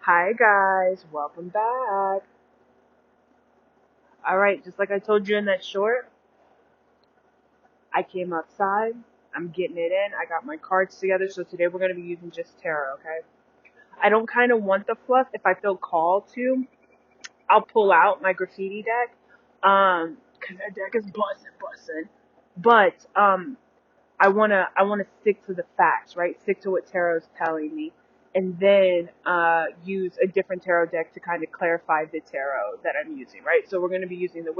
Hi guys, welcome back. Alright, just like I told you in that short, I came outside. I'm getting it in. I got my cards together, so today we're going to be using just tarot, okay? I don't kind of want the fluff. If I feel called to, I'll pull out my graffiti deck. Cause that deck is bussin'. But, I wanna stick to the facts, right? Stick to what tarot is telling me. And then use a different tarot deck to kind of clarify the tarot that I'm using, right? So we're going to be using the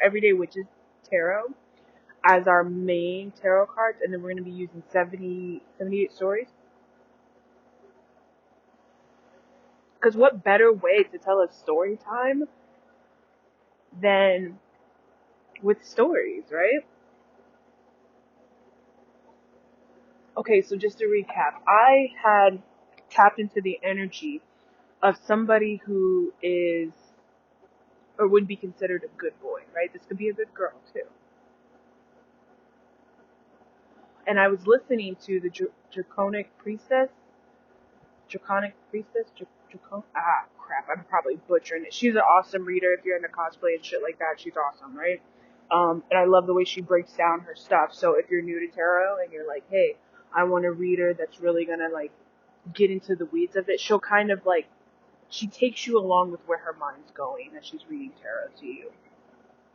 Everyday Witches Tarot as our main tarot cards, and then we're going to be using 78 stories. Because what better way to tell a story time than with stories, right? Okay, so just to recap, I had tapped into the energy of somebody who is or would be considered a good boy, right? This could be a good girl too. And I was listening to the Draconic Priestess, crap, I'm probably butchering it. She's an awesome reader if you're into cosplay and shit like that. She's awesome, right? And I love the way she breaks down her stuff. So if you're new to tarot and you're like, hey, I want a reader that's really gonna like get into the weeds of it, she'll kind of like she takes you along with where her mind's going as she's reading tarot to you.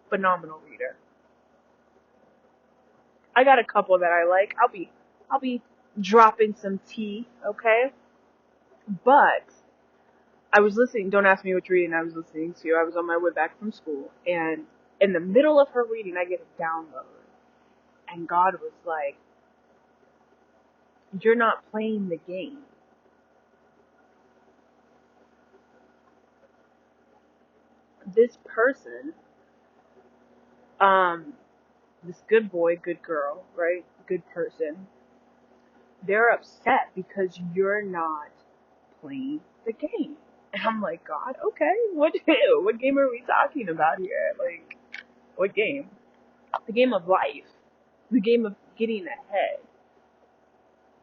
Phenomenal reader. I got a couple that I like. I'll be dropping some tea, okay? But I was listening. Don't ask me which reading I was listening to. I was on my way back from school, and in the middle of her reading, I get a download, and God was like, "You're not playing the game. This person, um, this good boy, good girl, right? Good person. They're upset because you're not playing the game." And I'm like, God, okay, what game are we talking about here? Like, what game? The game of life, the game of getting ahead.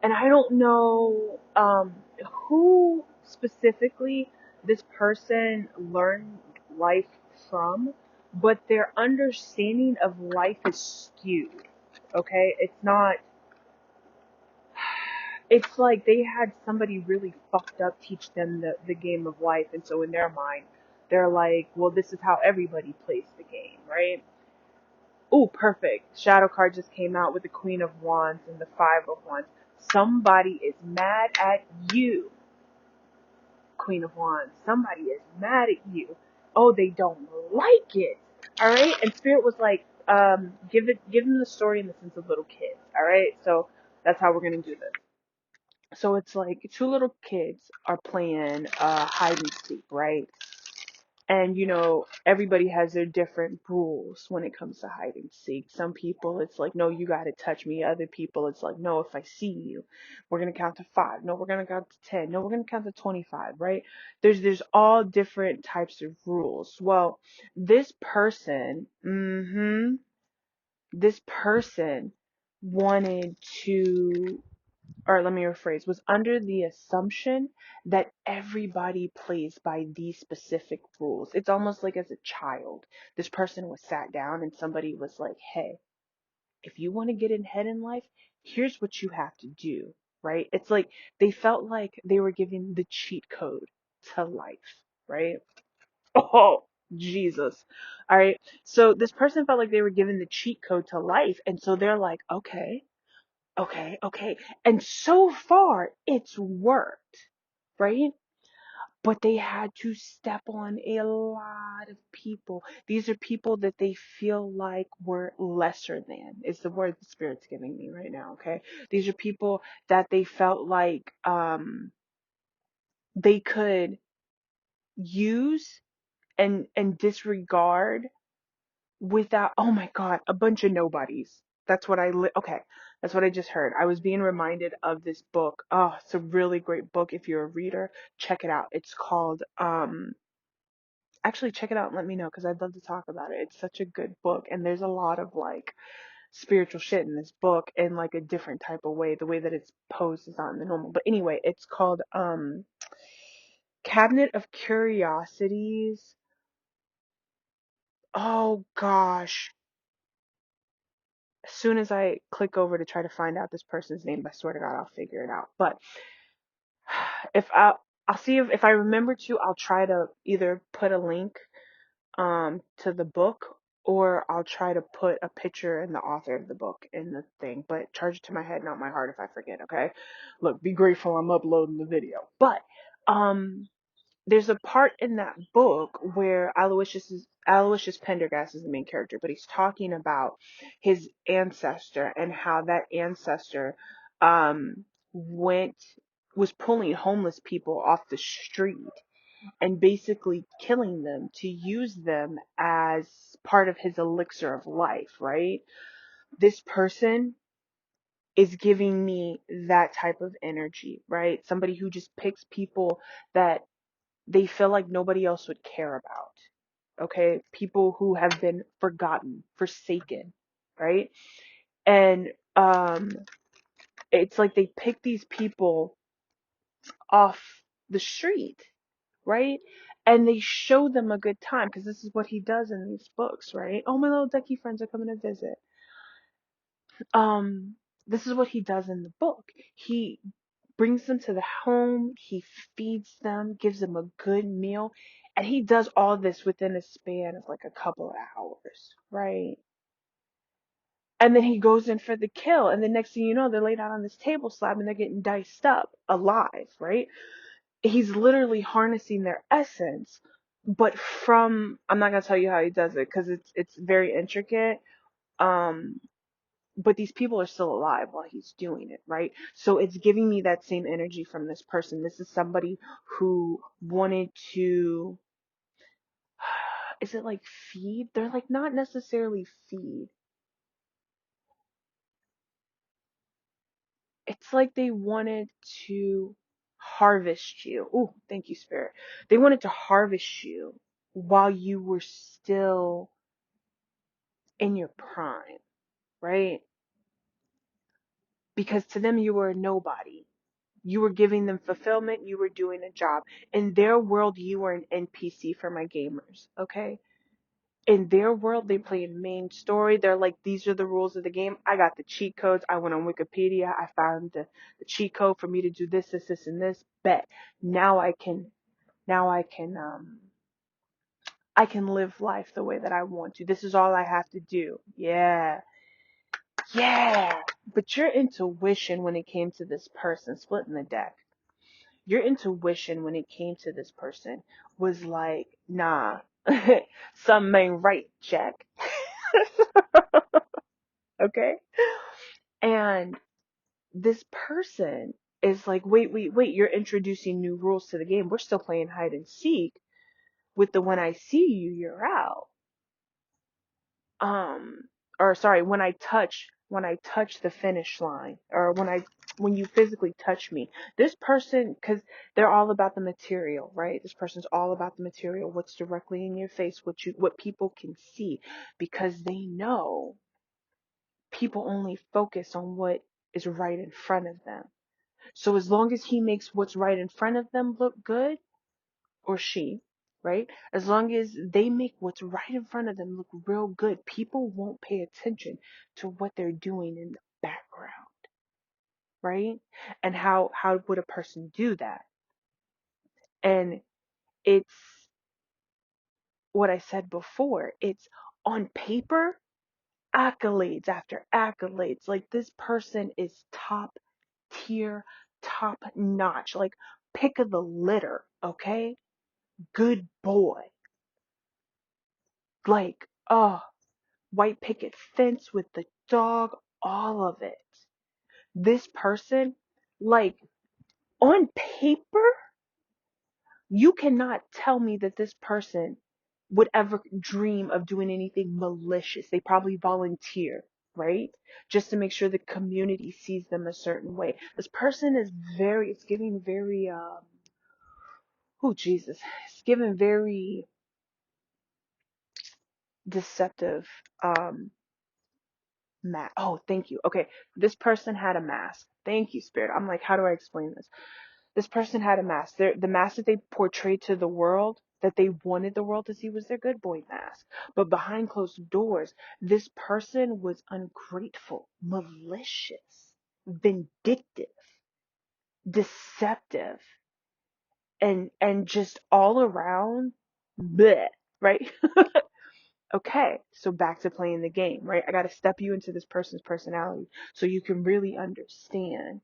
And I don't know who specifically this person learned life from, but their understanding of life is skewed. Okay, it's like they had somebody really fucked up teach them the game of life, and so in their mind, they're like, well, this is how everybody plays the game, right? Oh, perfect. Shadow card just came out with the Queen of Wands and the Five of Wands. Somebody is mad at you, Queen of Wands. Somebody is mad at you. Oh, they don't like it. All right, and Spirit was like, give them the story in the sense of little kids. All right, so that's how we're gonna do this. So it's like two little kids are playing hide and seek, right? And everybody has their different rules when it comes to hide and seek. Some people it's like, no, you gotta touch me. Other people it's like, no, if I see you, we're gonna count to 5. No, we're gonna count to 10. No, we're gonna count to 25, right? There's all different types of rules. Well, this person, this person wanted to or let me rephrase, was under the assumption that everybody plays by these specific rules. It's almost like as a child, this person was sat down and somebody was like, hey, if you want to get ahead in life, here's what you have to do, right? It's like they felt like they were given the cheat code to life, right? Oh, Jesus. All right. So this person felt like they were given the cheat code to life. And so they're like, okay. And so far, it's worked, right? But they had to step on a lot of people. These are people that they feel like were lesser than, is the word the Spirit's giving me right now, okay? These are people that they felt like they could use and disregard without, oh my God, a bunch of nobodies. Okay, that's what I just heard. I was being reminded of this book. Oh, it's a really great book. If you're a reader, check it out. It's called, actually check it out and let me know because I'd love to talk about it. It's such a good book and there's a lot of like spiritual shit in this book in like a different type of way. The way that it's posed is not the normal. But anyway, it's called, Cabinet of Curiosities. Oh gosh. As soon as I click over to try to find out this person's name, I swear to God, I'll figure it out. But if I'll see if I remember to, I'll try to either put a link to the book, or I'll try to put a picture and the author of the book in the thing. But charge it to my head, not my heart if I forget, okay? Look, be grateful I'm uploading the video. But um there's a part in that book where Aloysius Pendergast is the main character, but he's talking about his ancestor and how that ancestor um went was pulling homeless people off the street and basically killing them to use them as part of his elixir of life, right? This person is giving me that type of energy, right? Somebody who just picks people that they feel like nobody else would care about. Okay? People who have been forgotten, forsaken, right? And it's like they pick these people off the street, right? And they show them a good time because this is what he does in these books, right? Oh, my little ducky friends are coming to visit. Um, this is what he does in the book. He brings them to the home, he feeds them, gives them a good meal, and he does all this within a span of like a couple of hours, right? And then he goes in for the kill, and the next thing you know, they're laid out on this table slab and they're getting diced up alive, right? He's literally harnessing their essence, but from I'm not gonna tell you how he does it because it's very intricate. Um, but these people are still alive while he's doing it, right? So it's giving me that same energy from this person. This is somebody who wanted to, is it like feed? They're like not necessarily feed. It's like they wanted to harvest you. Oh, thank you, Spirit. They wanted to harvest you while you were still in your prime, right? Because to them, you were a nobody. You were giving them fulfillment. You were doing a job. In their world, you were an NPC for my gamers. Okay. In their world, they play a main story. They're like, these are the rules of the game. I got the cheat codes. I went on Wikipedia. I found the cheat code for me to do this, and this. Bet. Now I can live life the way that I want to. This is all I have to do. Yeah. Yeah. But your intuition when it came to this person, splitting the deck, your intuition when it came to this person was like, nah, something ain't right, Jack. Okay? And this person is like, wait, you're introducing new rules to the game. We're still playing hide and seek with the when I see you, you're out. um or sorry, when I touch the finish line, or when you physically touch me, this person, because they're all about the material, right? This person's all about the material, what's directly in your face, what people can see, because they know people only focus on what is right in front of them. So as long as he makes what's right in front of them look good, or she, right? As long as they make what's right in front of them look real good, people won't pay attention to what they're doing in the background, right? And how would a person do that? And it's what I said before. It's on paper, accolades after accolades. Like this person is top tier, top notch, like pick of the litter, okay? Good boy. Like, oh, white picket fence with the dog, all of it. This person, like on paper, you cannot tell me that this person would ever dream of doing anything malicious. They probably volunteer, right? Just to make sure the community sees them a certain way. This person is it's giving very, oh Jesus, it's giving very deceptive, oh, thank you. Okay, this person had a mask. Thank you, Spirit. I'm like, how do I explain this? This person had a mask. The mask that they portrayed to the world, that they wanted the world to see, was their good boy mask. But behind closed doors, this person was ungrateful, malicious, vindictive, deceptive, and just all around bleh, right? Okay, so back to playing the game, right? I got to step you into this person's personality so you can really understand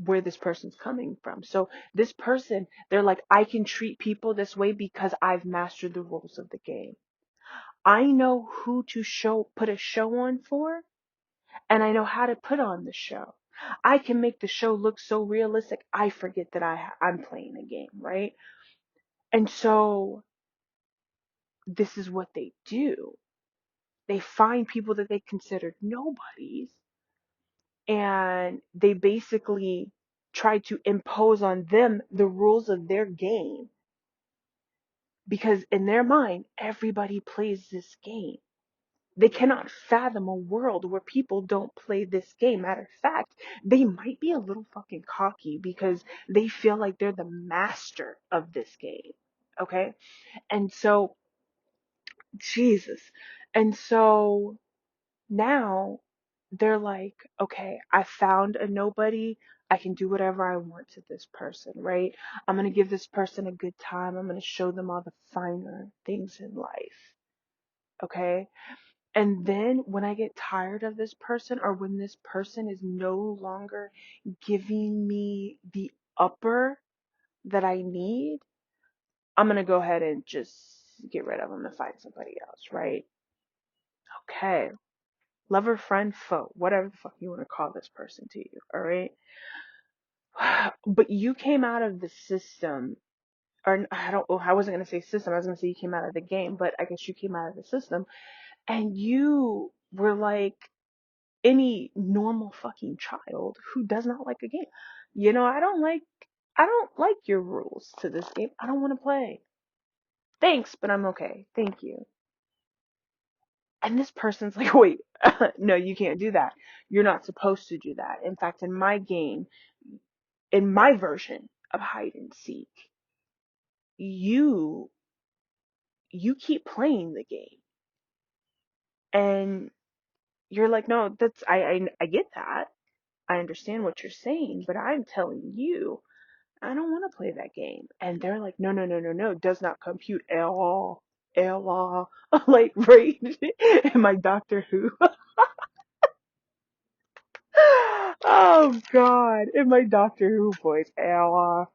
where this person's coming from. So this person, they're like, I can treat people this way because I've mastered the rules of the game. I know who to put a show on for, and I know how to put on the show. I can make the show look so realistic, I forget that I'm playing a game, right? And so this is what they do. They find people that they considered nobodies, and they basically try to impose on them the rules of their game, because in their mind, everybody plays this game. They cannot fathom a world where people don't play this game. Matter of fact, they might be a little fucking cocky because they feel like they're the master of this game. Okay? And so, Jesus. And so now they're like, okay, I found a nobody. I can do whatever I want to this person, right? I'm going to give this person a good time. I'm going to show them all the finer things in life. Okay? And then when I get tired of this person, or when this person is no longer giving me the upper that I need, I'm going to go ahead and just get rid of them and find somebody else, right? Okay. Lover, friend, foe, whatever the fuck you want to call this person to you, all right? But you came out of the system, or I wasn't going to say system, I was going to say you came out of the game, but I guess you came out of the system, and you were like any normal fucking child who does not like a game. You know, I don't like your rules to this game. I don't want to play. Thanks, but I'm okay. Thank you. And this person's like, wait, no, you can't do that. You're not supposed to do that. In fact, in my game, in my version of hide and seek, you you keep playing the game. And you're like, no, I get that. I understand what you're saying, but I'm telling you, I don't want to play that game. And they're like, no, no, no, no, no, does not compute at all. At all. Like, right? In my Doctor Who. Oh, God. In my Doctor Who voice. Ella.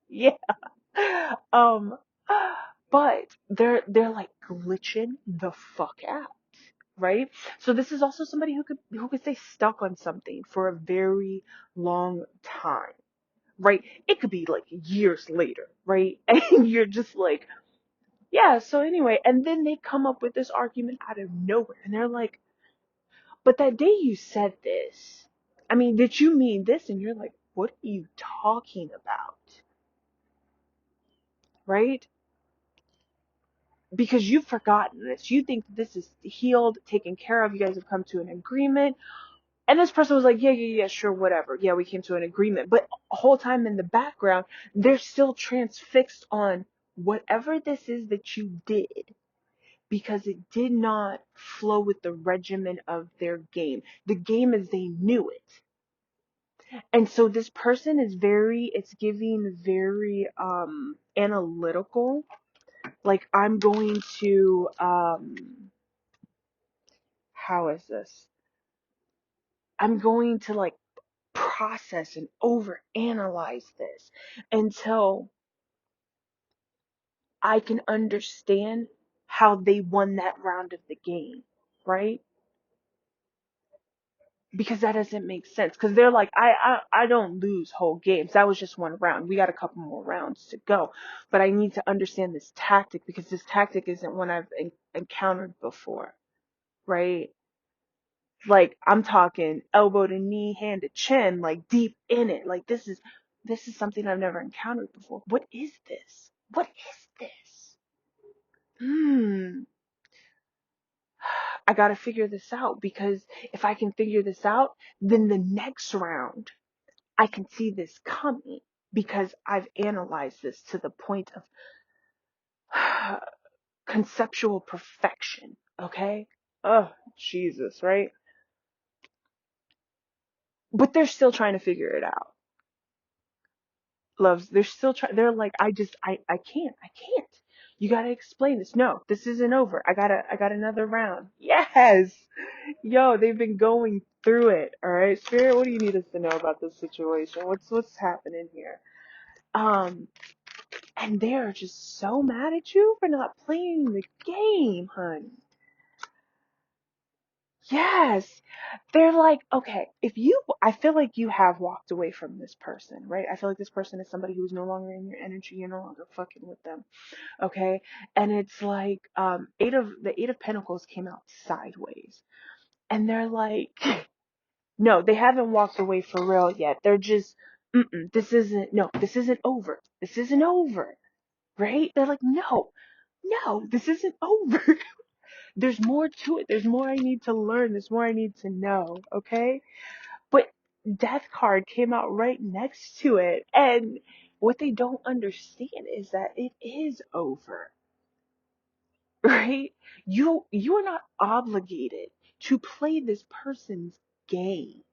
Yeah. Um, but they're like glitching the fuck out, right? So this is also somebody who could stay stuck on something for a very long time, right? It could be like years later, right? And you're just like, yeah, so anyway, and then they come up with this argument out of nowhere, and they're like, but that day you said this. I mean, did you mean this? And you're like, what are you talking about? Right? Because you've forgotten this. You think this is healed, taken care of. You guys have come to an agreement. And this person was like, yeah, yeah, yeah, sure, whatever. Yeah, we came to an agreement. But the whole time in the background, they're still transfixed on whatever this is that you did, because it did not flow with the regimen of their game. The game as they knew it. And so this person is it's giving very analytical. Like, I'm going to how is this? I'm going to like process and overanalyze this until I can understand how they won that round of the game, right? Because that doesn't make sense. Because they're like, I don't lose whole games. That was just one round. We got a couple more rounds to go. But I need to understand this tactic, because this tactic isn't one I've encountered before, right? Like, I'm talking elbow to knee, hand to chin, like deep in it. Like, this is something I've never encountered before. What is this? What is this? Hmm. I gotta figure this out, because if I can figure this out, then the next round I can see this coming because I've analyzed this to the point of conceptual perfection. Okay? Oh, Jesus, right? But they're still trying to figure it out. Loves, they're still trying, they're like, I can't. You gotta explain this. No, this isn't over. I got another round. Yes! Yo, they've been going through it, alright? Spirit, what do you need us to know about this situation? What's happening here? Um, and they're just so mad at you for not playing the game, honey. Yes. They're like, okay, I feel like you have walked away from this person, right? I feel like this person is somebody who's no longer in your energy. You're no longer fucking with them. Okay. And it's like, the Eight of Pentacles came out sideways. And they're like, no, they haven't walked away for real yet. They're just, this isn't over. This isn't over. Right? They're like, no, this isn't over. There's more to it. There's more I need to learn. There's more I need to know. Okay? But Death card came out right next to it. And what they don't understand is that it is over. Right? You are not obligated to play this person's game.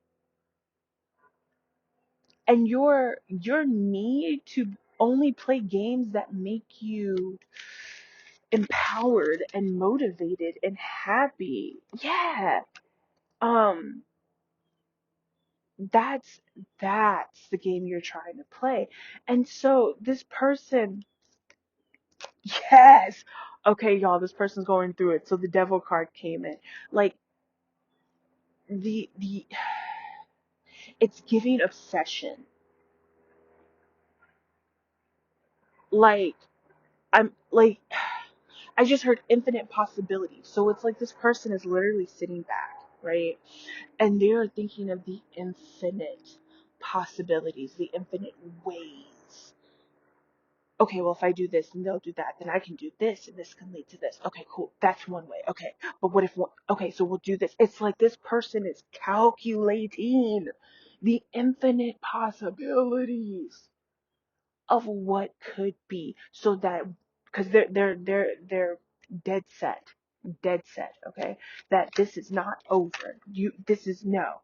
And your need to only play games that make you empowered and motivated and happy. Yeah. Um that's that's the game you're trying to play. And so this person, yes. Okay, y'all, this person's going through it. So the devil card came in. Like the it's giving obsession. Like I'm like I just heard infinite possibilities. So it's like this person is literally sitting back, right? And they're thinking of the infinite possibilities, the infinite ways. Okay, well, if I do this and they'll do that, then I can do this and this can lead to this. Okay, cool. That's one way. Okay. But what if okay, so we'll do this. It's like this person is calculating the infinite possibilities of what could be so that because they're dead set, okay, that this is not over. This is no.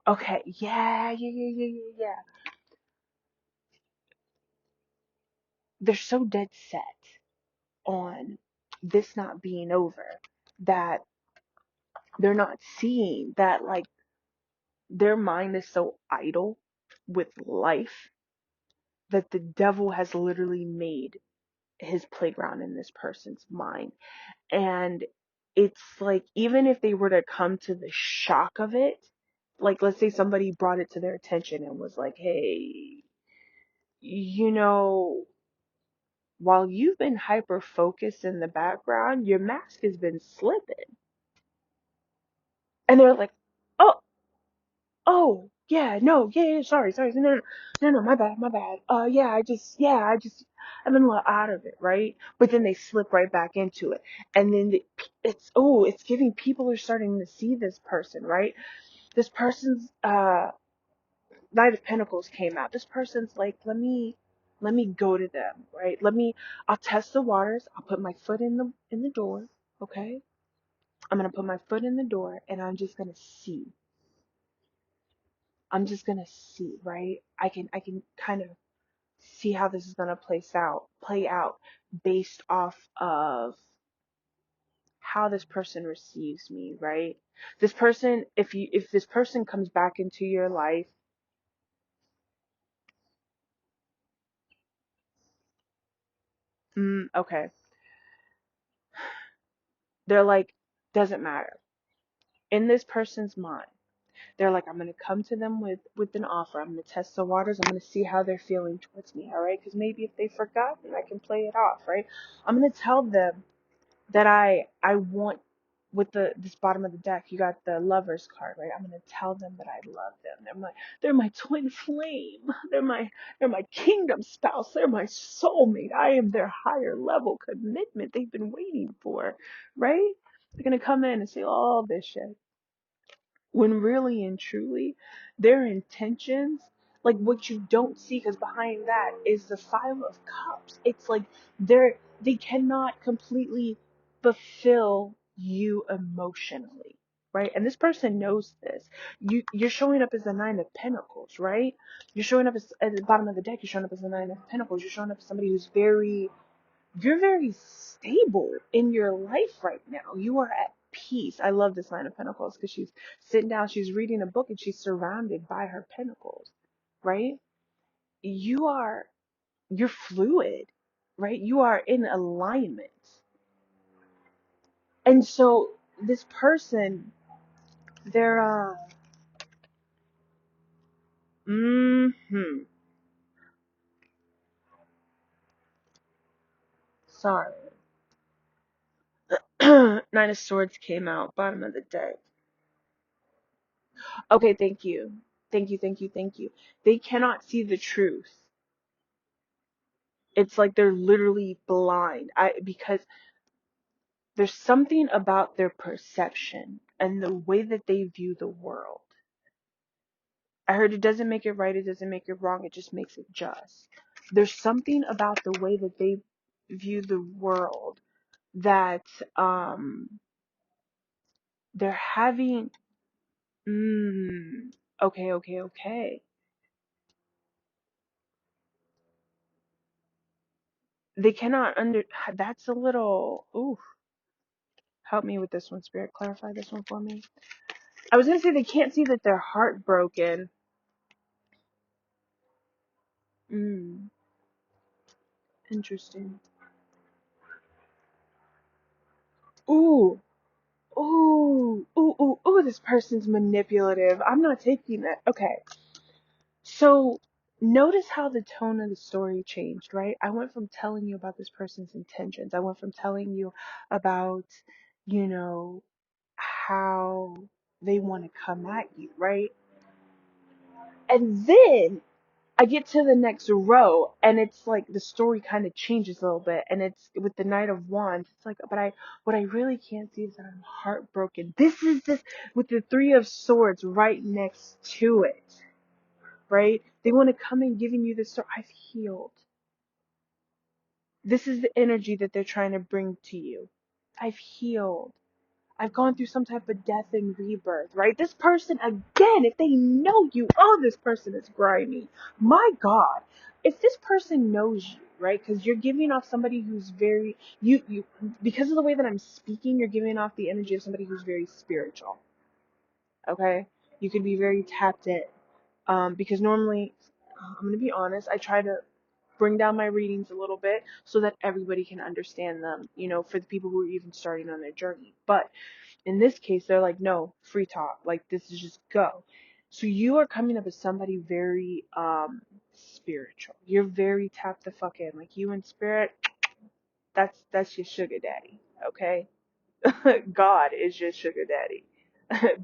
Okay, yeah. They're so dead set on this not being over that they're not seeing that, like, their mind is so idle with life that the devil has literally made his playground in this person's mind. And it's like, even if they were to come to the shock of it, like, let's say somebody brought it to their attention and was like, hey, you know, while you've been hyper focused in the background, your mask has been slipping. And they're like, oh, yeah, no, yeah, sorry, no, my bad. I've been a little out of it, right? But then they slip right back into it, and then it's giving, people are starting to see this person, right? This person's Knight of Pentacles came out. This person's like, let me go to them, right? I'll test the waters. I'll put my foot in the door, okay? I'm gonna put my foot in the door, and I'm just gonna see. I'm just gonna see, right? I can kind of see how this is gonna play out based off of how this person receives me, right? This person, if this person comes back into your life, okay, they're like, doesn't matter. In this person's mind, they're like, I'm gonna come to them with an offer. I'm gonna test the waters. I'm gonna see how they're feeling towards me, all right? Because maybe if they forgot, then I can play it off, right? I'm gonna tell them that I want, with this bottom of the deck, you got the Lovers card, right? I'm gonna tell them that I love them. They're my twin flame. They're my kingdom spouse. They're my soulmate. I am their higher level commitment they've been waiting for, right? They're gonna come in and say all this shit. when really and truly their intentions, like what you don't see, because behind that is the Five of Cups. It's like they cannot completely fulfill you emotionally, right? And this person knows this. You're showing up as the Nine of Pentacles, right? You're showing up as at the bottom of the deck. You're showing up as the Nine of Pentacles. You're showing up as somebody who's you're very stable in your life right now. You are at peace. I love this Nine of Pentacles because she's sitting down, she's reading a book, and she's surrounded by her pentacles, right? You are, you're fluid, right? You are in alignment. And so this person, they're, sorry. Nine of Swords came out, bottom of the deck. Okay, thank you. Thank you, thank you, thank you. They cannot see the truth. It's like they're literally blind. Because there's something about their perception and the way that they view the world. I heard it doesn't make it right, it doesn't make it wrong, it just makes it just. There's something about the way that they view the world that they're having okay. They cannot that's a little ooh. Help me with this one, Spirit. Clarify this one for me. I was gonna say they can't see that they're heartbroken. Interesting. Ooh, ooh, this person's manipulative. I'm not taking that. Okay. So notice how the tone of the story changed, right? I went from telling you about this person's intentions. I went from telling you about, you know, how they want to come at you, right? And then I get to the next row and it's like the story kind of changes a little bit and it's with the Knight of Wands. It's like, but what I really can't see is that I'm heartbroken. This is this with the Three of Swords right next to it, right? They want to come in giving you this story. I've healed. This is the energy that they're trying to bring to you. I've healed. I've gone through some type of death and rebirth, right? This person, again, if they know you, oh, this person is grimy. My God. If this person knows you, right? Because you're giving off somebody who's very, because of the way that I'm speaking, you're giving off the energy of somebody who's very spiritual, okay? You could be very tapped in. Because normally, I'm going to be honest, I try to bring down my readings a little bit so that everybody can understand them, for the people who are even starting on their journey. But in this case, they're like, no, free talk. Like, this is just go. So you are coming up as somebody very spiritual. You're very tapped the fuck in. Like, you in spirit, that's your sugar daddy, okay? God is your sugar daddy.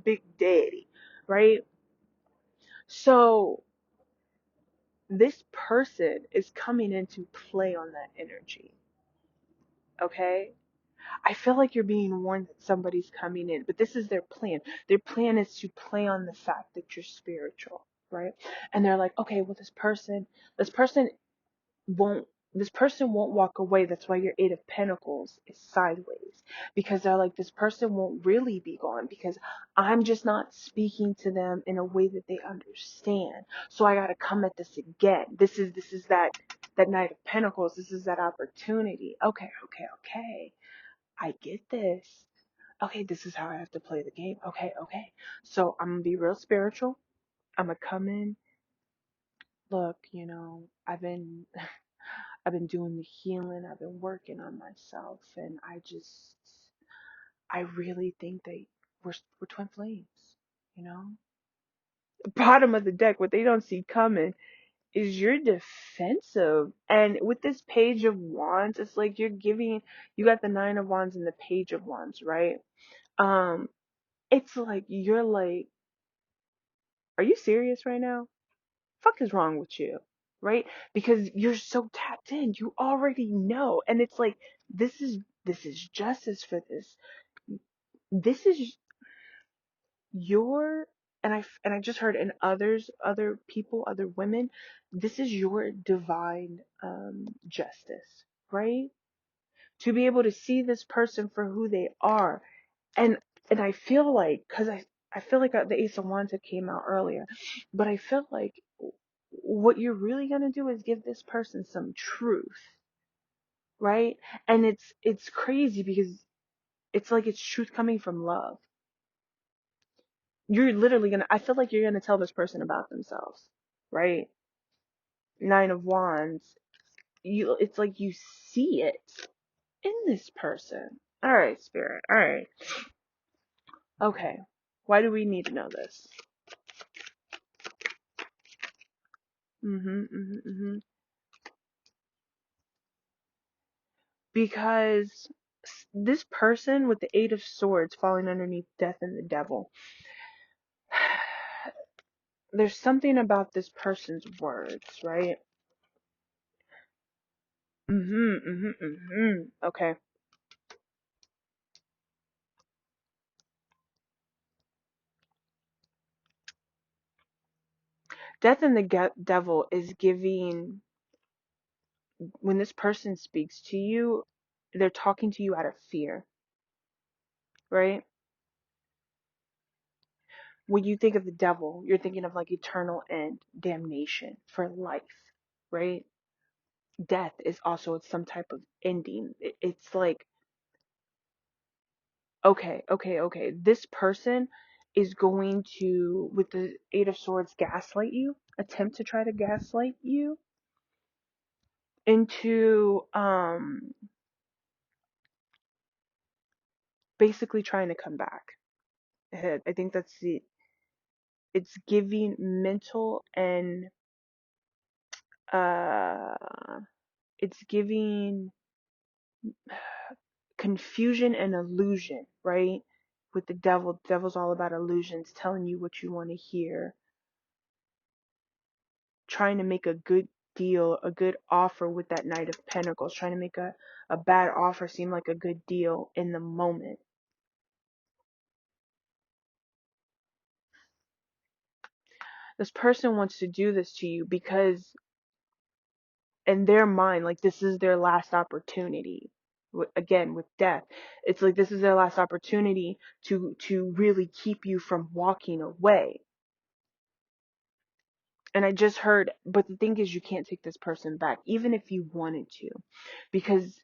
Big daddy, right? So this person is coming in to play on that energy, okay? I feel like you're being warned that somebody's coming in, but this is their plan. Their plan is to play on the fact that you're spiritual, right? And they're like, okay, well, this person won't, this person won't walk away. That's why your Eight of Pentacles is sideways, because they're like, this person won't really be gone because I'm just not speaking to them in a way that they understand. So I got to come at this again. This is that Knight of Pentacles. This is that opportunity. Okay. I get this. Okay, this is how I have to play the game. Okay. So I'm gonna be real spiritual. I'm gonna come in. Look, I've been I've been doing the healing. I've been working on myself, and I really think that we're twin flames. You know, bottom of the deck. What they don't see coming is you're defensive, and with this Page of Wands, it's like you got the Nine of Wands and the Page of Wands, right? Um, it's like you're like, are you serious right now? Fuck is wrong with you, right? Because you're so tapped in, you already know, and it's like this is justice for this. This is your and I just heard in other people, other women, this is your divine justice, right? To be able to see this person for who they are. And I feel like, cuz I feel like the Ace of Wands had came out earlier, but I feel like what you're really going to do is give this person some truth, right? And it's crazy because it's like it's truth coming from love. You're literally gonna, I feel like you're gonna tell this person about themselves, right? Nine of Wands. It's like you see it in this person. All right, Spirit. All right. Okay. Why do we need to know this? Because this person with the Eight of Swords falling underneath Death and the Devil, there's something about this person's words, right? Okay. Death and the Devil is giving, when this person speaks to you, they're talking to you out of fear, right? When you think of the devil, you're thinking of like eternal end, damnation for life, right? Death is also some type of ending. It's like, okay. This person is going to, with the Eight of Swords, gaslight you, attempt to try to gaslight you into basically trying to come back. I think that's it's giving mental and uh it's giving confusion and illusion, right? With the devil's all about illusions, telling you what you want to hear, trying to make a good deal, a good offer with that Knight of Pentacles, trying to make a bad offer seem like a good deal in the moment. This person wants to do this to you because in their mind, like this is their last opportunity. Again, with death, it's like this is their last opportunity to really keep you from walking away. And I just heard, but the thing is, you can't take this person back, even if you wanted to, because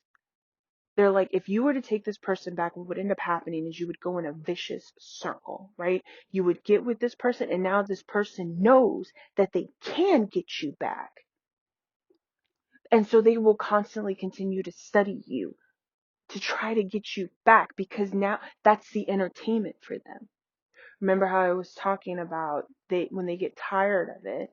they're like, if you were to take this person back, what would end up happening is you would go in a vicious circle, right? You would get with this person, and now this person knows that they can get you back. And so they will constantly continue to study you to try to get you back because now that's the entertainment for them. Remember how I was talking about when they get tired of it,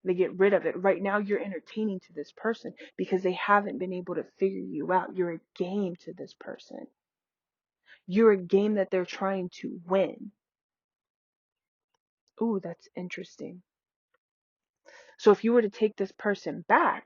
they get rid of it. Right now you're entertaining to this person because they haven't been able to figure you out. You're a game to this person. You're a game that they're trying to win. Ooh, that's interesting. So if you were to take this person back,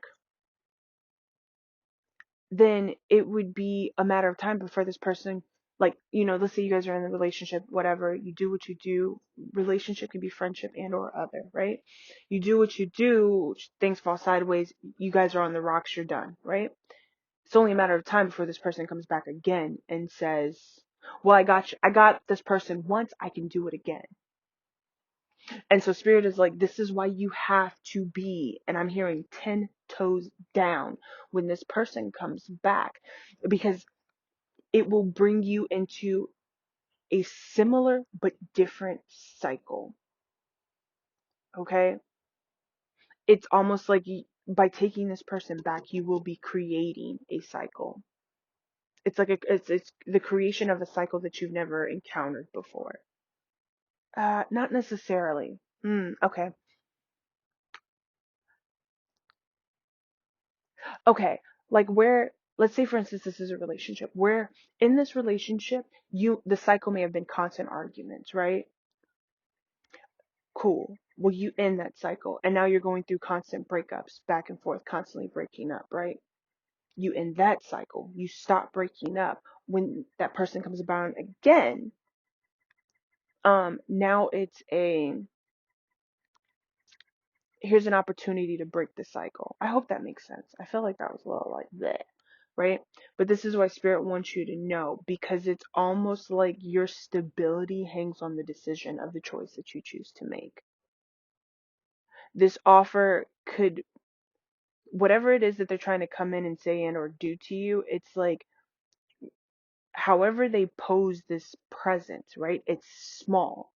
then it would be a matter of time before this person, like, let's say you guys are in a relationship, whatever, you do what you do. Relationship can be friendship and or other, right? You do what you do, things fall sideways, you guys are on the rocks, you're done, right? It's only a matter of time before this person comes back again and says, well, I got this person once, I can do it again. And so Spirit is like, this is why you have to be, and I'm hearing 10 toes down when this person comes back, because it will bring you into a similar but different cycle. Okay? It's almost like by taking this person back, you will be creating a cycle. It's like it's the creation of a cycle that you've never encountered before. Not necessarily. Okay. Okay, like where, let's say for instance this is a relationship where in this relationship the cycle may have been constant arguments, right? Cool. Well, you end that cycle and now you're going through constant breakups, back and forth, constantly breaking up, right? You end that cycle, you stop breaking up. When that person comes about again, Now it's here's an opportunity to break the cycle. I hope that makes sense. I feel like that was a little like that, right? But this is why Spirit wants you to know, because it's almost like your stability hangs on the decision of the choice that you choose to make. This offer could, whatever it is that they're trying to come in and say and or do to you, it's like, however they pose this presence, right? It's small.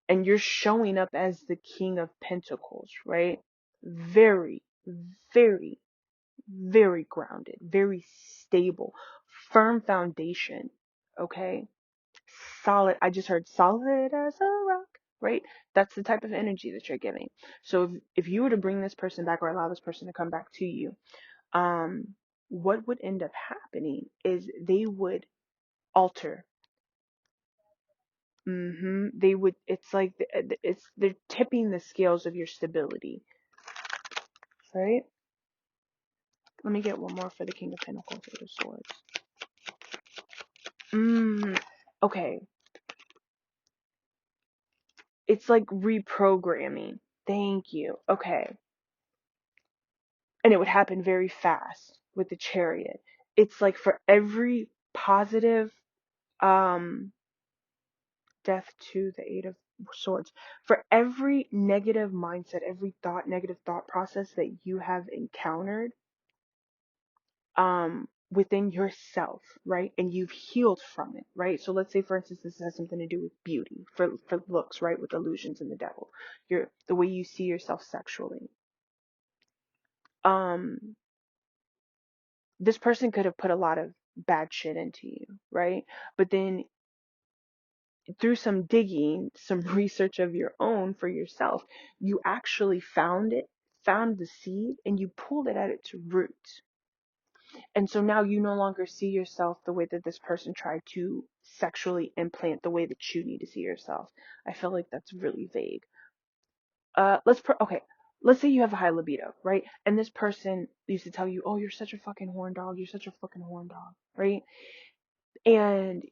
And you're showing up as the King of Pentacles, right? Very, very, very grounded, very stable, firm foundation, okay? Solid. I just heard solid as a rock, right? That's the type of energy that you're giving. So if you were to bring this person back or allow this person to come back to you, what would end up happening is they would alter. They would, it's like, they're tipping the scales of your stability, right? Let me get one more for the King of Pentacles, Eight of Swords. Okay. It's like reprogramming. Thank you. Okay. And it would happen very fast with the Chariot. It's like for every positive, death to the Eight of Swords. For every negative mindset, every negative thought process that you have encountered, within yourself, right? And you've healed from it, right? So let's say, for instance, this has something to do with beauty, for looks, right? With illusions and the devil, the way you see yourself sexually. This person could have put a lot of bad shit into you, right? But then through some digging, some research of your own for yourself, you actually found the seed, and you pulled it at its root. And so now you no longer see yourself the way that this person tried to sexually implant the way that you need to see yourself. I feel like that's really vague. Okay. Let's say you have a high libido, right? And this person used to tell you, "Oh, you're such a fucking horn dog. You're such a fucking horn dog," right? And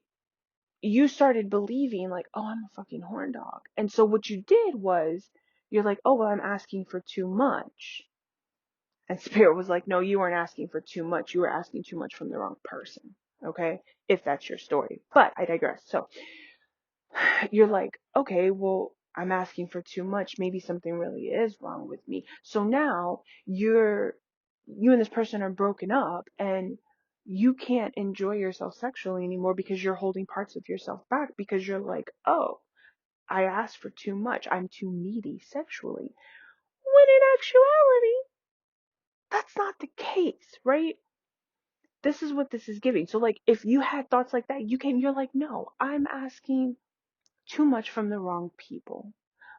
you started believing like, "Oh, I'm a fucking horn dog." And so what you did was, you're like, "Oh, well, I'm asking for too much." And Spirit was like, "No, you weren't asking for too much. You were asking too much from the wrong person." Okay? If that's your story. But I digress. So you're like, "Okay, well, I'm asking for too much. Maybe something really is wrong with me." So now you and this person are broken up, and you can't enjoy yourself sexually anymore because you're holding parts of yourself back, because you're like, "Oh, I asked for too much. I'm too needy sexually." When in actuality, that's not the case, right? This is what this is giving. So like, if you had thoughts like that, you're like, "No, I'm asking too much from the wrong people.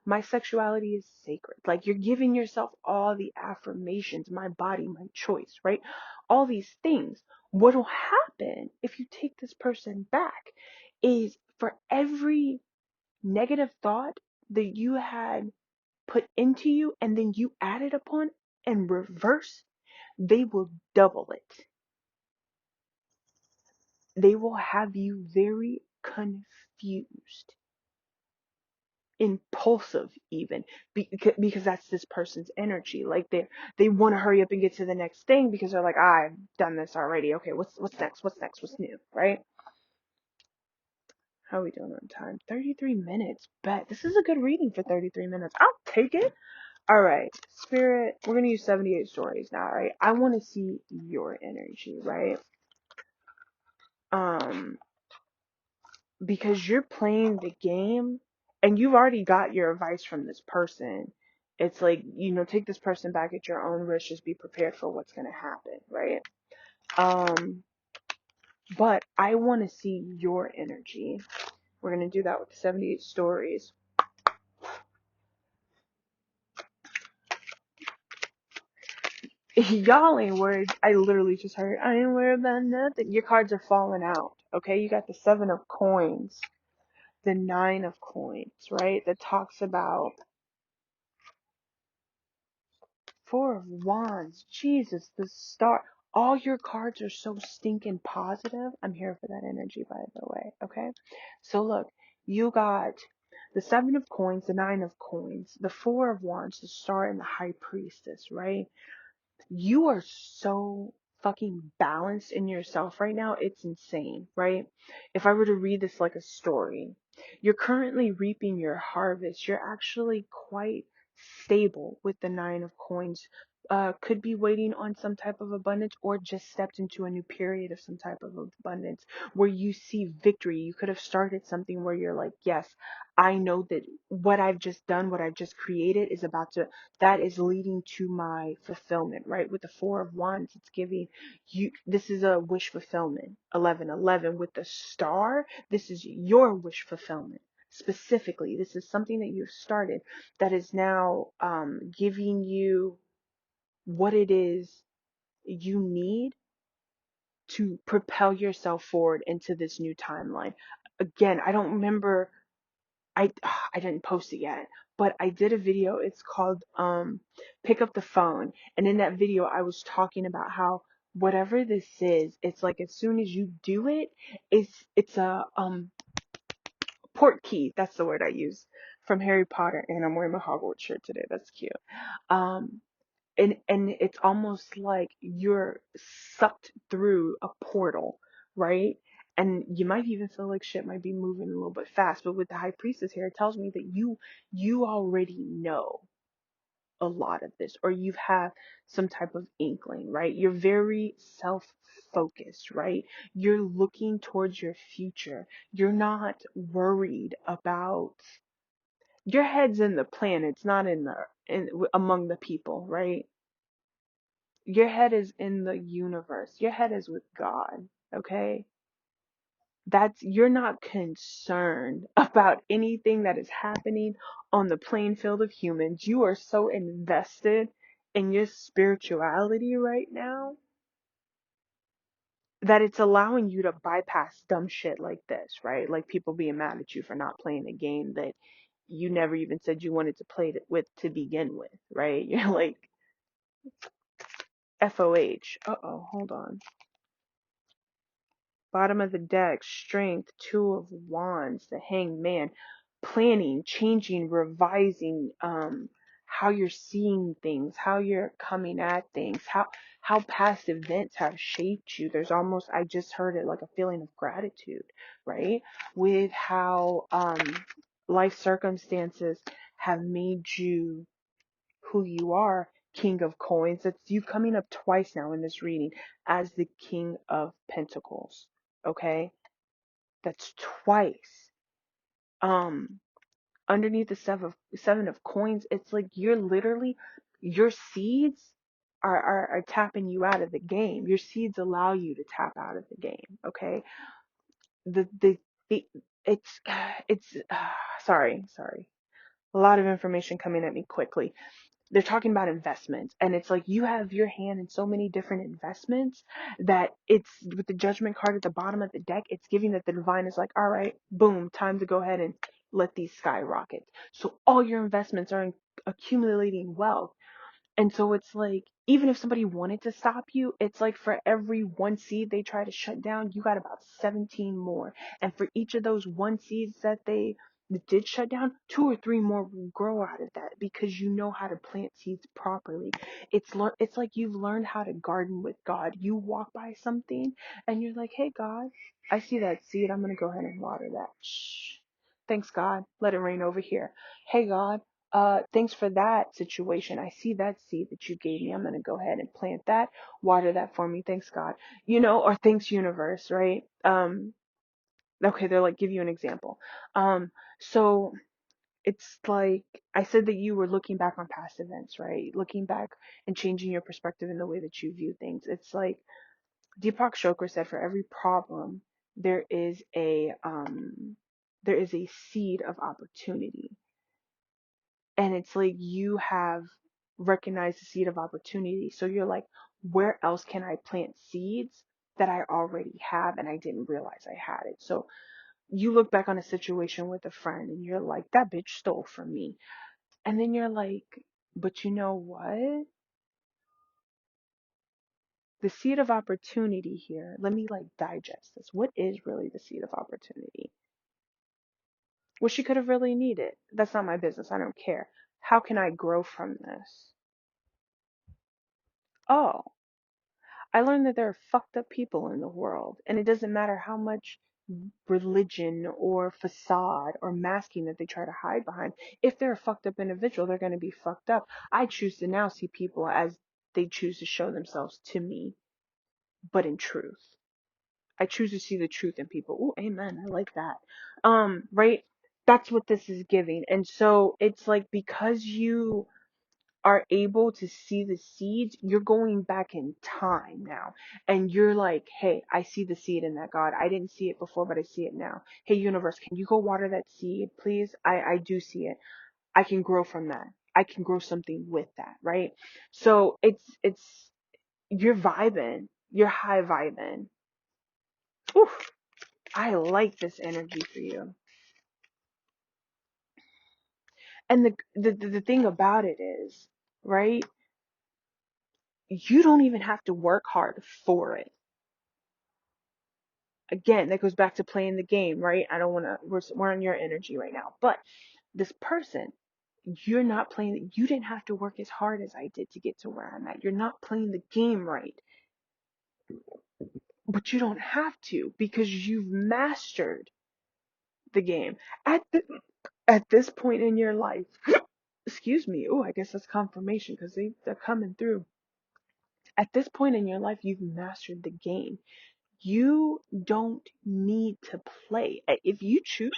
My sexuality is sacred." Like, you're giving yourself all the affirmations, my body, my choice, right? All these things. What'll happen if you take this person back is, for every negative thought that you had put into you and then you added upon and reverse, they will double it. They will have you very confused, impulsive even, because that's this person's energy. Like, they want to hurry up and get to the next thing because they're like, "I've done this already. Okay, what's next? What's next? What's new?" Right? How are we doing on time? 33 minutes. Bet. This is a good reading for 33 minutes. I'll take it. All right, Spirit, we're going to use 78 stories now, right? I want to see your energy, right? Because you're playing the game and you've already got your advice from this person. It's like, take this person back at your own risk. Just be prepared for what's going to happen, right? But I want to see your energy. We're going to do that with the 78 stories. Y'all ain't worried. I literally just heard, "I ain't worried about nothing." Your cards are falling out, okay? You got the 7 of coins, the 9 of coins, right? That talks about 4 of wands. Jesus, the star. All your cards are so stinking positive. I'm here for that energy, by the way, okay? So look, You got the Seven of Coins, the Nine of Coins, the Four of Wands, the Star, and the High Priestess, right? You are so fucking balanced in yourself right now. It's insane, right? If I were to read this like a story, you're currently reaping your harvest. You're actually quite stable with the Nine of Coins. Could be waiting on some type of abundance or just stepped into a new period of some type of abundance where you see victory. You could have started something where you're like, yes, I know that what I've just done, what I've just created is about to, that is leading to my fulfillment, right? With the Four of Wands, it's giving you, this is a wish fulfillment. 1111 with the Star, this is your wish fulfillment. Specifically, this is something that you've started that is now giving you what it is you need to propel yourself forward into this new timeline. Again, I don't remember, I I didn't post it yet, but I did a video. It's called Pick Up the Phone. And in that video I was talking about how whatever this is, it's like as soon as you do it, it's a port key. That's the word I use from Harry Potter, and I'm wearing my Hogwarts shirt today. That's cute. Um and it's almost like you're sucked through a portal, right? And you might even feel like shit might be moving a little bit fast, but with the High Priestess here, it tells me that you already know a lot of this, or you've had some type of inkling, right? You're very self-focused, right? You're looking towards your future. You're not worried about, your head's in the planets, not in the among the people, right? Your head is in the universe. Your head is with God. Okay? That's, you're not concerned about anything that is happening on the playing field of humans. You are so invested in your spirituality right now that it's allowing you to bypass dumb shit like this, right? Like people being mad at you for not playing a game that you never even said you wanted to play it with to begin with, right? You're like, FOH. Uh-oh, hold on. Bottom of the deck, strength, two of wands, the hanged man, planning, changing, revising, how you're seeing things, how you're coming at things, how past events have shaped you. There's almost, I just heard it like a feeling of gratitude, right? With how life circumstances have made you who you are. King of Coins. That's you coming up twice now in this reading as the King of Pentacles. Okay? That's twice. Um, Underneath the seven of coins, it's like you're literally, your seeds are tapping you out of the game. Your seeds allow you to tap out of the game. Okay? The the, the it's it's sorry. A lot of information coming at me quickly. They're talking about investments, and it's like you have your hand in so many different investments that it's, with the judgment card at the bottom of the deck, it's giving that the divine is like, all right, boom, time to go ahead and let these skyrocket. So all your investments are accumulating wealth. And so it's like, even if somebody wanted to stop you, it's like for every one seed they try to shut down, you got about 17 more. And for each of those one seeds that they did shut down, two or three more will grow out of that because you know how to plant seeds properly. It's like you've learned how to garden with God. You walk by something and you're like, hey God, I see that seed. I'm going to go ahead and water that. Shh. Thanks God. Let it rain over here. Hey God, thanks for that situation. I see that seed that you gave me. I'm going to go ahead and plant that, water that for me. Thanks God. Or thanks universe, right? Okay, they're like, give you an example. So it's like, I said that you were looking back on past events, right? Looking back and changing your perspective in the way that you view things. It's like Deepak Chopra said, for every problem, there is a seed of opportunity. And it's like you have recognized the seed of opportunity. So you're like, where else can I plant seeds that I already have and I didn't realize I had it? So you look back on a situation with a friend and you're like, that bitch stole from me. And then you're like, but you know what? The seed of opportunity here, let me like digest this. What is really the seed of opportunity? Well, she could have really needed. That's not my business. I don't care. How can I grow from this? Oh, I learned that there are fucked up people in the world, and it doesn't matter how much religion or facade or masking that they try to hide behind. If they're a fucked up individual, they're going to be fucked up. I choose to now see people as they choose to show themselves to me, but in truth. I choose to see the truth in people. Oh, amen. I like that. Right? That's what this is giving. And so it's like because you are able to see the seeds, you're going back in time now. And you're like, hey, I see the seed in that God. I didn't see it before, but I see it now. Hey, universe, can you go water that seed, please? I do see it. I can grow from that. I can grow something with that, right? So you're vibing. You're high vibing. Oof, I like this energy for you. And the thing about it is, right? You don't even have to work hard for it. Again, that goes back to playing the game, right? I don't want to, we're on your energy right now. But this person, you're not playing, you didn't have to work as hard as I did to get to where I'm at. You're not playing the game right. But you don't have to because you've mastered the game. At, the, at this point in your life, excuse me, oh, I guess that's confirmation because they're coming through. At this point in your life, you've mastered the game. You don't need to play. If you choose,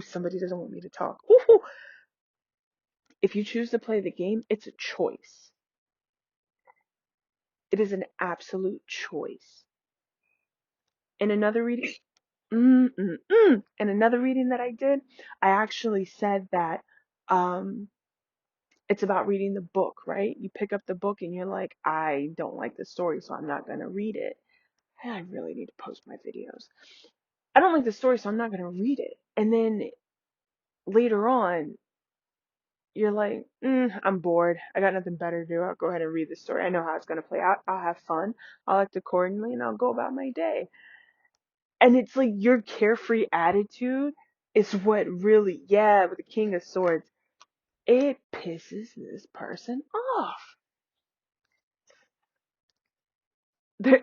somebody doesn't want me to talk. Ooh, if you choose to play the game, it's a choice. It is an absolute choice. In another reading, in another reading that I did, I actually said that um, it's about reading the book, right? You pick up the book and you're like, I don't like the story, so I'm not gonna read it. I really need to post my videos. I don't like the story, so I'm not gonna read it. And then later on, you're like, I'm bored. I got nothing better to do. I'll go ahead and read the story. I know how it's going to play out. I'll have fun. I'll act accordingly and I'll go about my day. And it's like your carefree attitude is what really, yeah, with the King of Swords, it pisses this person off.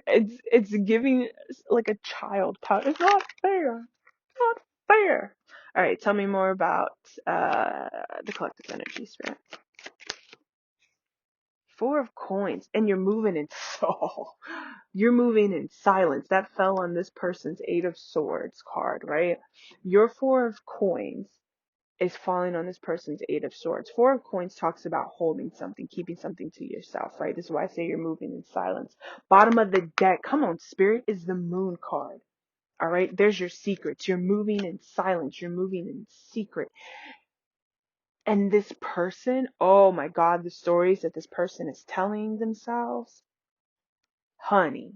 It's giving like a child power. It's not fair. Not fair. All right, tell me more about the collective energy spirit. Four of coins, and you're moving in you're moving in silence. That fell on this person's Eight of Swords card, right? Your Four of Coins is falling on this person's Eight of Swords. Four of Coins talks about holding something, keeping something to yourself, right? This is why I say you're moving in silence. Bottom of the deck, come on, Spirit, is the Moon card. All right, there's your secrets. You're moving in silence. You're moving in secret. And this person, oh my God, the stories that this person is telling themselves, honey,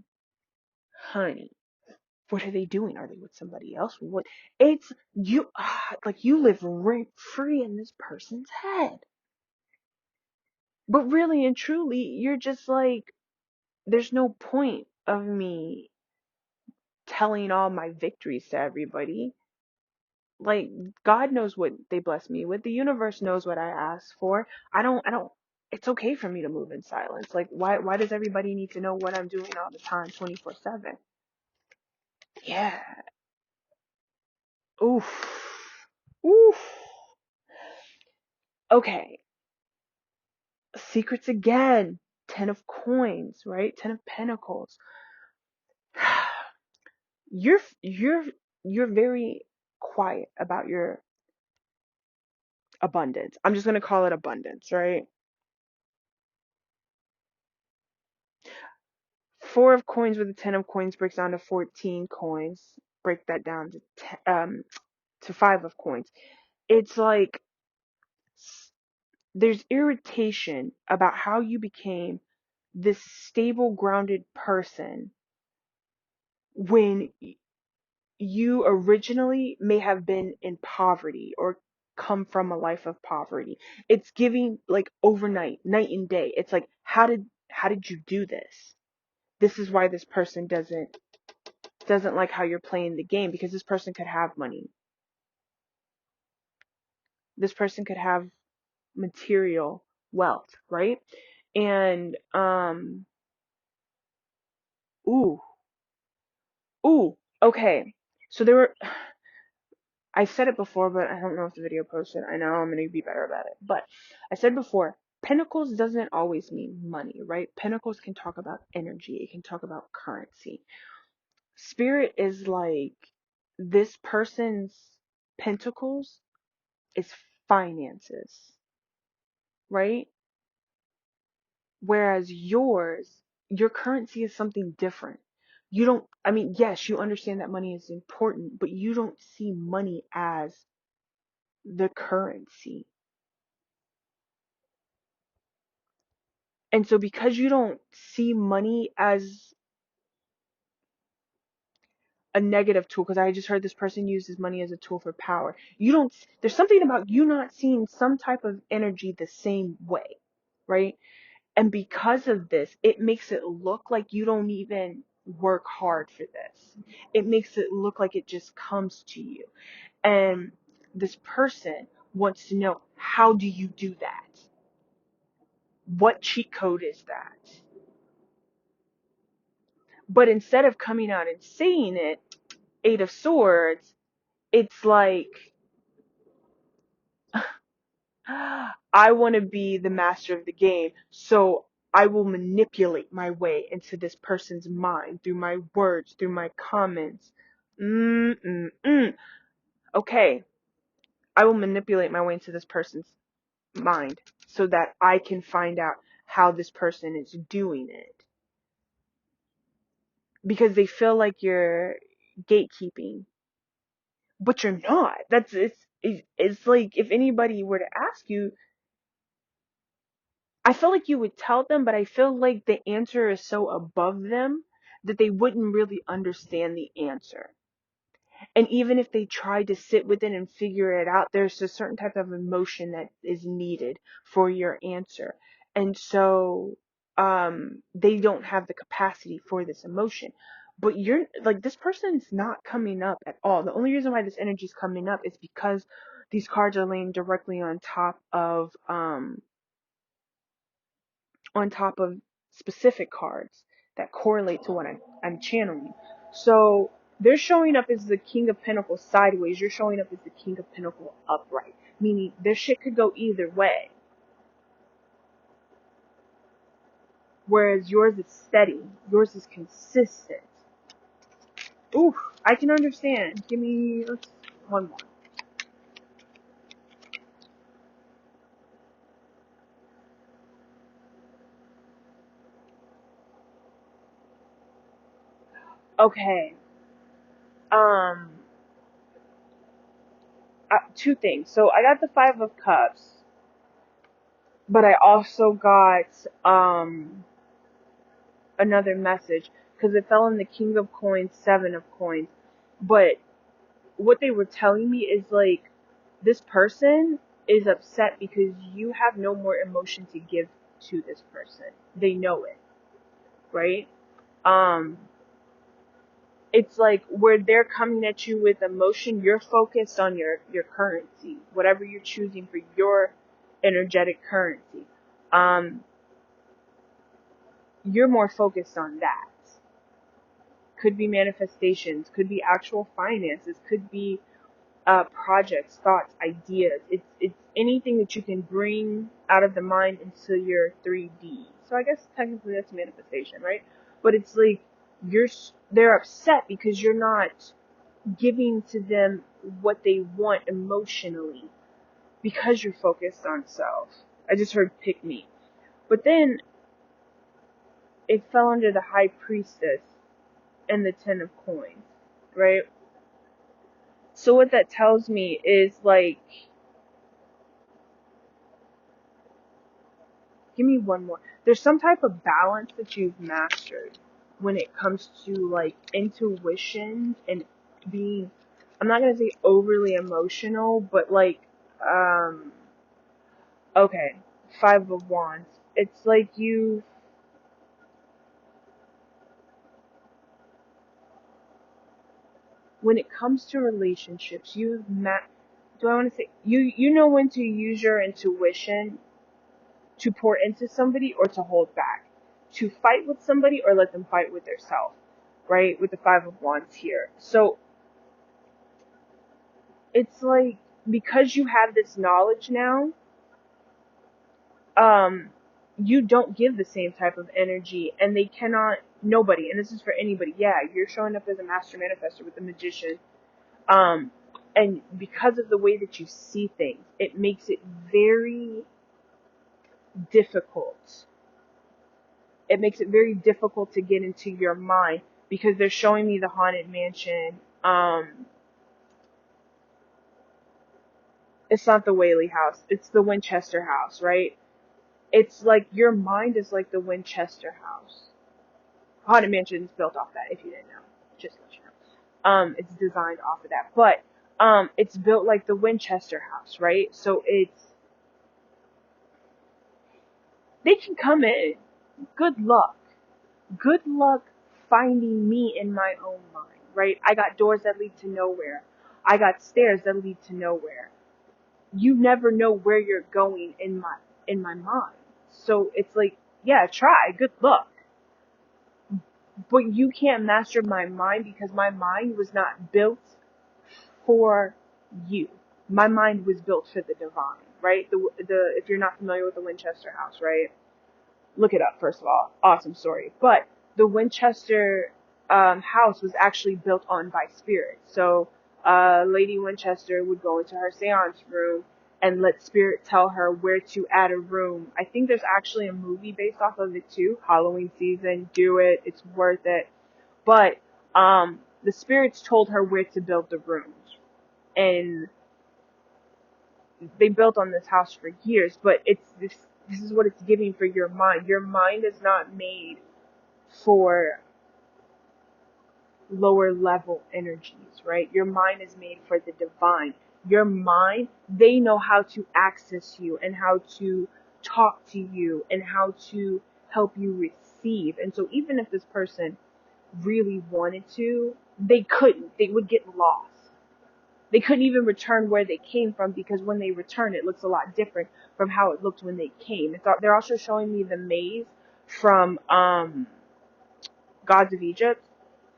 honey, what are they doing? Are they with somebody else? What? It's you, like you live rent free in this person's head. But really and truly, you're just like, there's no point of me telling all my victories to everybody. Like, God knows what they bless me with. The universe knows what I ask for. I don't, it's okay for me to move in silence. Like, why does everybody need to know what I'm doing all the time, 24/7? Yeah. Oof. Oof. Okay. Secrets again. 10 of coins, right? 10 of pentacles. You're, you're, you're very quiet about your abundance. I'm just going to call it abundance, right? Four of coins with a 10 of coins breaks down to 14 coins. Break that down to to five of coins. It's like there's irritation about how you became this stable, grounded person when you originally may have been in poverty or come from a life of poverty. It's giving like overnight, night and day. It's like how did you do this? This is why this person doesn't like how you're playing the game, because this person could have money. This person could have material wealth, right? And ooh, ooh, okay. So there were I said it before, but I don't know if the video posted. I know I'm gonna be better about it. But I said before, Pentacles doesn't always mean money, right? Pentacles can talk about energy. It can talk about currency. Spirit is like this person's Pentacles is finances, right? Whereas your currency is something different. You don't, I mean, yes, you understand that money is important, but you don't see money as the currency. And so because you don't see money as a negative tool, because I just heard this person uses money as a tool for power. There's something about you not seeing some type of energy the same way, right? And because of this, it makes it look like you don't even work hard for this. It makes it look like it just comes to you. And this person wants to know, how do you do that? What cheat code is that? But instead of coming out and saying it, Eight of Swords, it's like, I want to be the master of the game, so I will manipulate my way into this person's mind through my words, through my comments. Okay, I will manipulate my way into this person's mind so that I can find out how this person is doing it. Because they feel like you're gatekeeping, but you're not. It's like if anybody were to ask you, I feel like you would tell them, but I feel like the answer is so above them that they wouldn't really understand the answer. And even if they tried to sit with it and figure it out, there's a certain type of emotion that is needed for your answer. And so, they don't have the capacity for this emotion. But you're like, this person's not coming up at all. The only reason why this energy is coming up is because these cards are laying directly on top of specific cards that correlate to what I'm channeling. So they're showing up as the King of Pentacles sideways. You're showing up as the King of Pentacles upright. Meaning their shit could go either way. Whereas yours is steady. Yours is consistent. Ooh, I can understand. Give me one more. Okay. Um, two things. So I got the Five of Cups, but I also got another message because it fell in the King of Coins, Seven of Coins. But what they were telling me is like, this person is upset because you have no more emotion to give to this person. They know it, right? Um, it's like where they're coming at you with emotion, you're focused on your currency, whatever you're choosing for your energetic currency. Um, you're more focused on that. Could be manifestations, could be actual finances, could be projects, thoughts, ideas. It's anything that you can bring out of the mind into your 3D. So I guess technically that's manifestation, right? But it's like they're upset because you're not giving to them what they want emotionally because you're focused on self. I just heard pick me. But then it fell under the High Priestess and the Ten of Coins, right? So what that tells me is like, give me one more. There's some type of balance that you've mastered when it comes to like intuition and being, I'm not gonna say overly emotional, but like, okay, Five of Wands. It's like when it comes to relationships, do I want to say, you know when to use your intuition to pour into somebody or to hold back, to fight with somebody or let them fight with themselves, right? With the Five of Wands here. So it's like, because you have this knowledge now, um, you don't give the same type of energy, and they cannot, nobody, and this is for anybody, yeah, you're showing up as a master manifester with the Magician, um, and because of the way that you see things, it makes it very difficult. It makes it very difficult to get into your mind, because they're showing me the Haunted Mansion. It's not the Whaley house, it's the Winchester house, right? It's like your mind is like the Winchester house. Haunted Mansion is built off that, if you didn't know. Just to let you know. It's designed off of that. But it's built like the Winchester house, right? So they can come in. Good luck. Good luck finding me in my own mind, right? I got doors that lead to nowhere. I got stairs that lead to nowhere. You never know where you're going in my mind. So it's like, yeah, try. Good luck. But you can't master my mind, because my mind was not built for you. My mind was built for the divine, right? The if you're not familiar with the Winchester house, right? Look it up first of all. Awesome story. But the Winchester house was actually built on by spirit. So Lady Winchester would go into her seance room and let spirit tell her where to add a room. I think there's actually a movie based off of it too. Halloween season, do it. It's worth it. But the spirits told her where to build the rooms, and they built on this house for years. But it's this is what it's giving for your mind. Your mind is not made for lower level energies, right? Your mind is made for the divine. Your mind, they know how to access you and how to talk to you and how to help you receive. And so even if this person really wanted to, they couldn't. They would get lost. They couldn't even return where they came from, because when they return, it looks a lot different from how it looked when they came. They're also showing me the maze from Gods of Egypt,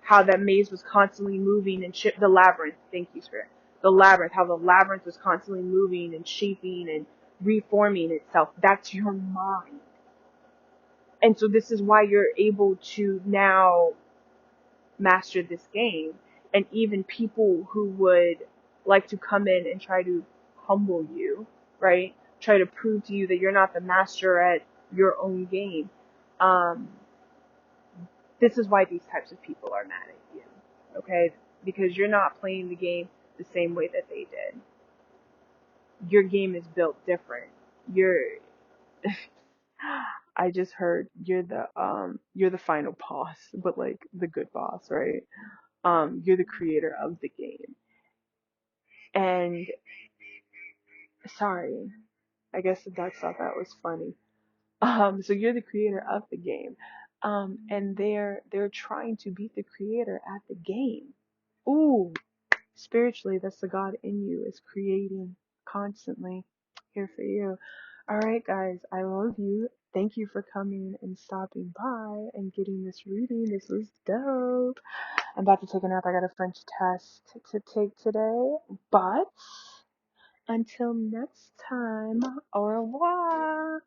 how that maze was constantly moving and the labyrinth. Thank you, Spirit. The labyrinth, how the labyrinth was constantly moving and shaping and reforming itself. That's your mind. And so this is why you're able to now master this game. And even people who would like to come in and try to humble you, right? Try to prove to you that you're not the master at your own game. Um, this is why these types of people are mad at you, okay? Because you're not playing the game the same way that they did. Your game is built different. You're, I just heard you're the final boss, but like the good boss, right? You're the creator of the game. And sorry, I guess the ducks thought that was funny. So you're the creator of the game. And they're trying to beat the creator at the game. Ooh, spiritually, that's the God in you is creating constantly. Here for you. All right, guys, I love you. Thank you for coming and stopping by and getting this reading. This was dope. I'm about to take a nap. I got a French test to take today. But until next time, au revoir.